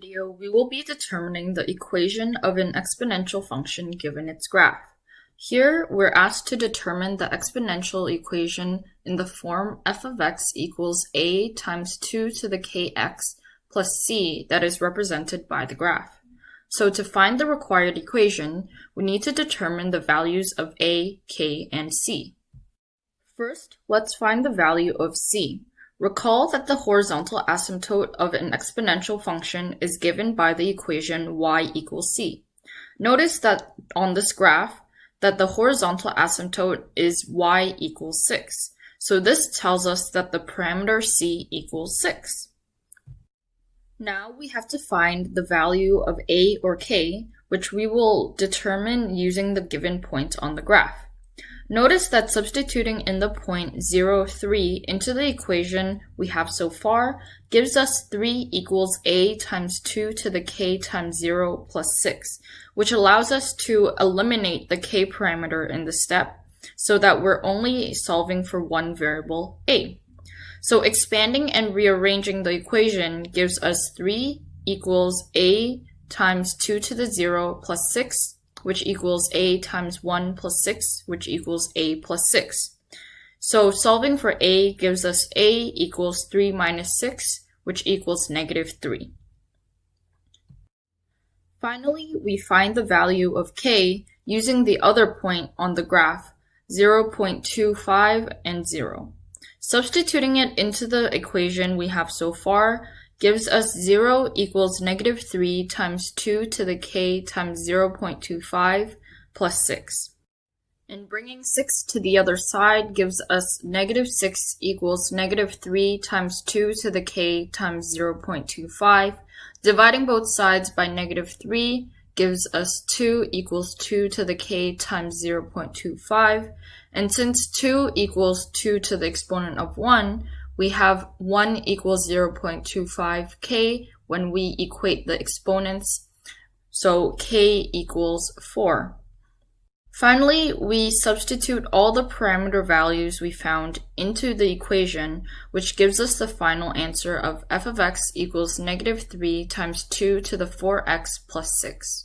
video, we will be determining the equation of an exponential function given its graph. Here, we're asked to determine the exponential equation in the form f of x equals a times 2 to the kx plus c that is represented by the graph. So to find the required equation, we need to determine the values of a, k, and c. First, let's find the value of c. Recall that the horizontal asymptote of an exponential function is given by the equation y equals c. Notice that on this graph, that the horizontal asymptote is y equals 6. So this tells us that the parameter c equals 6. Now we have to find the value of a or k, which we will determine using the given point on the graph. Notice that substituting in the point 0, 3 into the equation we have so far gives us 3 equals a times 2 to the k times 0 plus 6, which allows us to eliminate the k parameter in the step so that we're only solving for one variable, a. So expanding and rearranging the equation gives us 3 equals a times 2 to the 0 plus 6, which equals a times 1 plus 6, which equals a plus 6. So solving for a gives us a equals 3 minus 6, which equals negative 3. Finally, we find the value of k using the other point on the graph, 0.25 and 0. Substituting it into the equation we have so far gives us 0 equals negative 3 times 2 to the k times 0.25 plus 6. And bringing 6 to the other side gives us negative 6 equals negative 3 times 2 to the k times 0.25. Dividing both sides by negative 3 gives us 2 equals 2 to the k times 0.25. And since 2 equals 2 to the exponent of 1, we have 1 equals 0.25k when we equate the exponents, so k equals 4. Finally, we substitute all the parameter values we found into the equation, which gives us the final answer of f of x equals negative 3 times 2 to the 4x plus 6.